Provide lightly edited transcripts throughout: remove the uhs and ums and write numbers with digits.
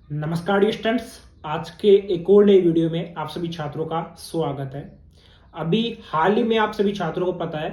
नमस्कार dear students, आज के एक और नई वीडियो में आप सभी छात्रों का स्वागत है। अभी हाल ही में आप सभी छात्रों को पता है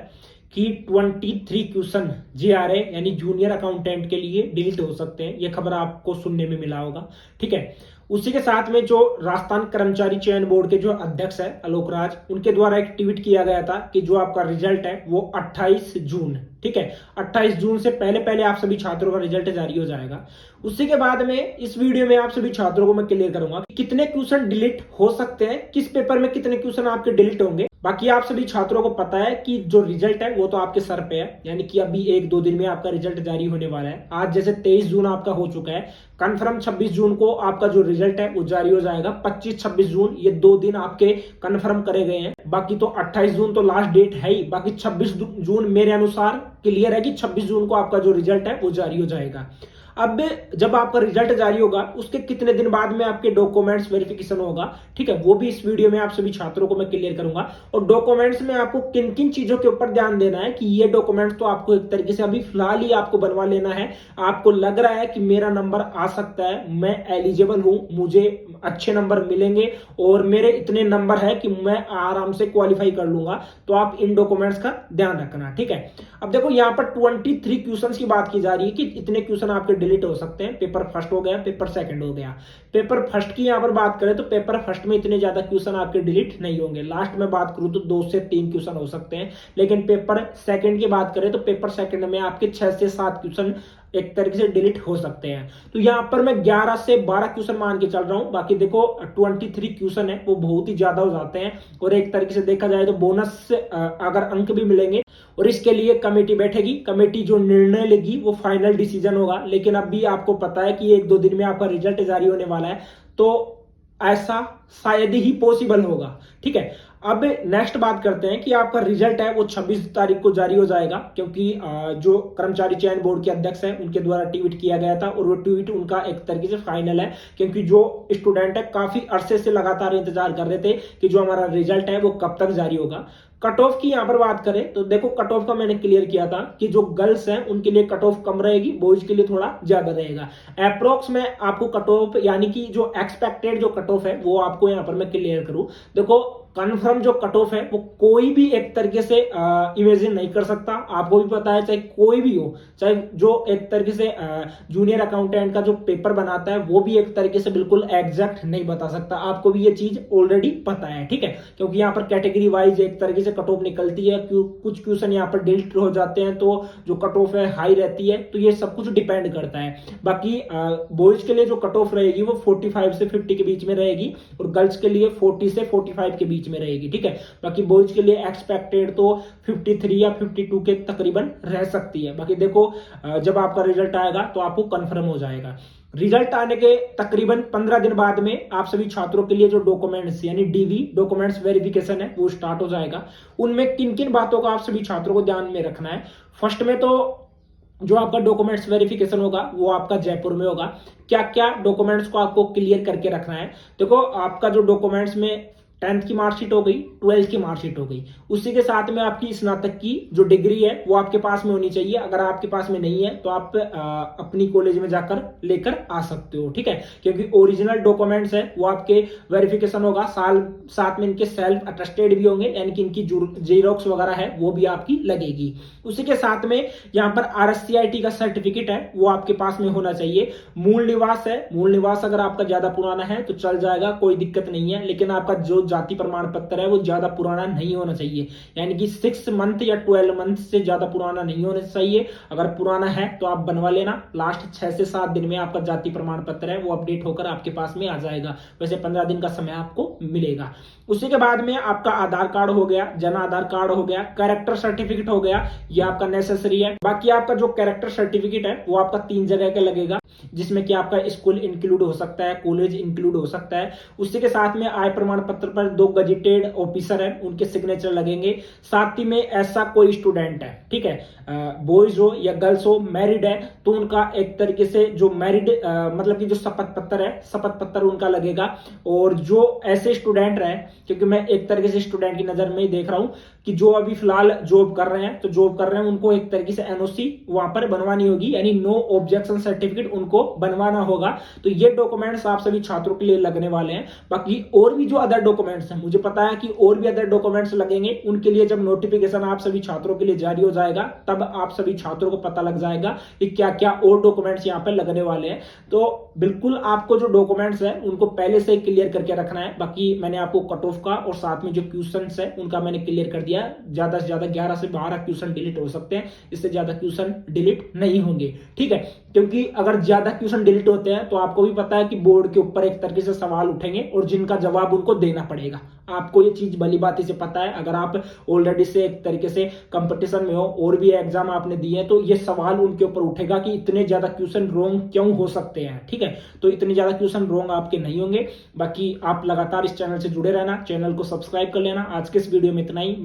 कि 23 क्वेश्चन जीआरए यानी जूनियर अकाउंटेंट के लिए डिलीट हो सकते हैं। यह खबर आपको सुनने में मिला होगा, ठीक है। उसी के साथ में जो राजस्थान कर्मचारी चयन बोर्ड के जो अध्यक्ष है आलोक राज, उनके द्वारा एक ट्वीट किया गया था कि जो आपका रिजल्ट है वो 28 जून, ठीक है, 28 जून से पहले पहले आप सभी छात्रों का रिजल्ट जारी हो जाएगा। उसी के बाद में इस वीडियो में आप सभी छात्रों को मैं क्लियर करूंगा कि कितने क्वेश्चन डिलीट हो सकते हैं, किस पेपर में कितने क्वेश्चन आपके डिलीट होंगे। बाकी आप सभी छात्रों को पता है कि जो रिजल्ट है वो तो आपके सर पे है, यानी कि अभी एक दो दिन में आपका रिजल्ट जारी होने वाला है। आज जैसे 23 जून आपका हो चुका है, कंफर्म 26 जून को आपका जो रिजल्ट है वो जारी हो जाएगा। 25-26 जून ये 2 दिन आपके कंफर्म करे गए हैं। बाकी तो 28 जून तो लास्ट डेट है ही। बाकी 26 जून मेरे अनुसार क्लियर है कि 26 जून को आपका जो रिजल्ट है वो जारी हो जाएगा। अब जब आपका रिजल्ट जारी होगा उसके कितने दिन बाद में आपके डॉक्यूमेंट्स वेरिफिकेशन होगा, ठीक है, वो भी इस वीडियो में आप सभी छात्रों को मैं क्लियर करूंगा। और डॉक्यूमेंट्स में आपको किन किन चीजों के ऊपर ध्यान देना है कि ये डॉक्यूमेंट्स तो आपको एक तरीके से अभी फिलहाल ही आपको बनवा लेना है। आपको लग रहा है कि मेरा नंबर आ सकता है, मैं एलिजिबल हूं, मुझे अच्छे नंबर मिलेंगे और मेरे इतने नंबर है कि मैं आराम से क्वालिफाई कर लूंगा, तो आप इन डॉक्यूमेंट्स का ध्यान रखना, ठीक है। अब देखो यहाँ पर 23 क्वेश्चंस की बात की जा रही है कि इतने क्वेश्चन आपके डिलीट हो सकते हैं। पेपर फर्स्ट हो गया, पेपर सेकंड हो गया। पेपर फर्स्ट की यहां पर बात करें तो पेपर फर्स्ट में इतने ज्यादा क्वेश्चन आपके डिलीट नहीं होंगे। लास्ट में बात करूं तो 2 से 3 क्वेश्चन हो सकते हैं। लेकिन पेपर सेकंड की बात करें तो पेपर सेकंड में आपके 6 से 7 क्वेश्चन एक तरीके से डिलीट हो सकते हैं। तो यहां पर मैं 11 से 12 क्वेश्चन मान के चल रहा हूं। बाकी देखो 23 क्वेश्चन है वो बहुत ही ज्यादा हो जाते हैं और एक तरीके से देखा जाए तो बोनस अगर अंक भी मिलेंगे और इसके लिए कमेटी बैठेगी। कमेटी जो निर्णय लेगी वो फाइनल डिसीजन होगा। लेकिन अब भी आपको पता है कि एक दो दिन में आपका रिजल्ट जारी होने वाला है, तो ऐसा शायद ही पॉसिबल होगा, ठीक है। अब नेक्स्ट बात करते हैं कि आपका रिजल्ट है वो 26 तारीख को जारी हो जाएगा, क्योंकि जो कर्मचारी चयन बोर्ड के अध्यक्ष हैं उनके द्वारा ट्वीट किया गया था और वो ट्वीट उनका एक तरीके से फाइनल है। क्योंकि जो स्टूडेंट है काफी अरसे से लगातार इंतजार कर रहे थे कि जो हमारा रिजल्ट है वो कब तक जारी होगा। कट ऑफ की यहां पर बात करें तो देखो कट ऑफ का मैंने क्लियर किया था कि जो गर्ल्स हैं उनके लिए कट ऑफ कम रहेगी, बॉयज के लिए थोड़ा ज्यादा रहेगा। अप्रोक्स में आपको कट ऑफ यानी कि जो एक्सपेक्टेड जो कट ऑफ है वो आपको यहां पर मैं क्लियर करूं। देखो कन्फर्म जो कट ऑफ है वो कोई भी एक तरीके से इमेजिन नहीं कर सकता। आपको भी पता है, चाहे कोई भी हो, चाहे जो एक तरीके से जूनियर अकाउंटेंट का जो पेपर बनाता है वो भी एक तरीके से बिल्कुल एग्जैक्ट नहीं बता सकता। आपको भी ये चीज ऑलरेडी पता है, ठीक है। क्योंकि यहाँ पर कैटेगरी वाइज एक तरीके से कट ऑफ निकलती है। कुछ क्वेश्चन यहाँ पर डिलीट हो जाते हैं तो जो कट ऑफ है हाई रहती है। तो ये सब कुछ डिपेंड करता है। बाकी बॉयज के लिए जो कट ऑफ रहेगी वो 45 से 50 के बीच में रहेगी और गर्ल्स के लिए 40 से 45 के बीच में रहेगी, ठीक है। बाकी बॉयज के लिए एक्सपेक्टेड तो 53 या 52 के तकरीबन रह सकती है। बाकी देखो जब आपका रिजल्ट आएगा तो आपको कंफर्म हो जाएगा। रिजल्ट आने के तकरीबन 15 दिन बाद में आप सभी छात्रों के लिए जो डॉक्यूमेंट्स यानी डीवी डॉक्यूमेंट्स वेरिफिकेशन है वो स्टार्ट हो जाएगा। उनमें किन किन बातों का आप सभी छात्रों को ध्यान में रखना है। फर्स्ट में तो जो आपका डॉक्यूमेंट्स वेरिफिकेशन होगा वो आपका जयपुर में होगा। क्या क्या डॉक्यूमेंट्स को आपको क्लियर करके रखना है। देखो आपका जो डॉक्यूमेंट्स में 10th की मार्कशीट हो गई, 12th की मार्कशीट हो गई, उसी के साथ में आपकी स्नातक की जो डिग्री है वो आपके पास में होनी चाहिए। अगर आपके पास में नहीं है तो आप अपनी कॉलेज में जाकर लेकर आ सकते हो, ठीक है। क्योंकि ओरिजिनल डॉक्यूमेंट्स है वो आपके वेरिफिकेशन होगा, साथ में इनके सेल्फ अटेस्टेड भी होंगे, यानी कि इनकी जेरोक्स वगैरह है वो भी आपकी लगेगी। उसी के साथ में यहाँ पर RSCIT का सर्टिफिकेट है वो आपके पास में होना चाहिए। मूल निवास है, मूल निवास अगर आपका ज्यादा पुराना है तो चल जाएगा, कोई दिक्कत नहीं है। लेकिन आपका जो जाति प्रमाण पत्र है वो ज्यादा पुराना नहीं होना चाहिए, यानी कि 6 मंथ या 12 मंथ से ज्यादा पुराना नहीं होना चाहिए। अगर पुराना है तो आप बनवा लेना। लास्ट 6 से 7 दिन में आपका जाति प्रमाण पत्र है वो अपडेट होकर आपके पास में आ जाएगा। वैसे 15 दिन का समय आपको मिलेगा। उसी के बाद में आपका आधार कार्ड हो गया, जन आधार कार्ड हो गया, कैरेक्टर सर्टिफिकेट हो गया, ये आपका नेसेसरी है। बाकी आपका जो कैरेक्टर सर्टिफिकेट है वो आपका 3 जगह का लगेगा, जिसमें कि आपका स्कूल इंक्लूड हो सकता है, कॉलेज इंक्लूड हो सकता है। उसी के साथ में आय प्रमाण पत्र पर पर 2 गजेटेड ऑफिसर है, उनके सिग्नेचर लगेंगे। साथ ही में ऐसा कोई स्टूडेंट है, ठीक है, बॉयज हो या गर्ल्स हो, मैरिड है, तो उनका एक तरीके से जो मैरिड मतलब कि जो शपथ पत्र है, शपथ पत्र उनका लगेगा। और जो ऐसे स्टूडेंट रहे, क्योंकि मैं एक तरीके से स्टूडेंट की नजर में ही देख रहा हूं कि जो अभी फिलहाल जॉब कर रहे हैं, तो जॉब कर रहे हैं, उनको एक तरीके से एनओसी वहां पर बनवानी होगी, यानी नो ऑब्जेक्शन सर्टिफिकेट उनको बनवाना होगा। तो ये डॉक्यूमेंट्स आप सभी छात्रों के लिए लगने वाले हैं। बाकी और भी जो अदर डॉक्यूमेंट्स हैं, मुझे पता है कि और भी अदर डॉक्यूमेंट्स लगेंगे, उनके लिए जब नोटिफिकेशन आप सभी छात्रों के लिए जारी हो जाएगा, तब आप सभी छात्रों को पता लग जाएगा कि क्या क्या और डॉक्यूमेंट्स यहाँ पर लगने वाले हैं। तो बिल्कुल आपको जो डॉक्यूमेंट्स है उनको पहले से क्लियर करके रखना है। बाकी मैंने आपको कट ऑफ का और साथ में जो क्वेश्चंस है उनका मैंने क्लियर कर दिया। ज्यादा से ज्यादा 11 से 12 क्वेश्चन डिलीट हो सकते हैं, इससे ज्यादा क्वेश्चन डिलीट नहीं होंगे, ठीक है। क्योंकि अगर ज्यादा क्वेश्चन डिलीट होते हैं तो आपको भी पता है कि बोर्ड के ऊपर एक तरीके से सवाल उठेंगे और जिनका जवाब उनको देना पड़ेगा। आपको ये चीज भली बात से पता है, अगर आप ऑलरेडी से एक तरीके से कंपटीशन में हो और भी एग्जाम आपने दिए, तो ये सवाल उनके ऊपर उठेगा कि इतने ज्यादा क्वेश्चन रॉन्ग क्यों हो सकते हैं, ठीक है। तो इतने ज्यादा क्वेश्चन रॉन्ग आपके नहीं होंगे। बाकी आप लगातार इस चैनल से जुड़े रहना, चैनल को सब्सक्राइब कर लेना। आज के इस वीडियो में इतना ही।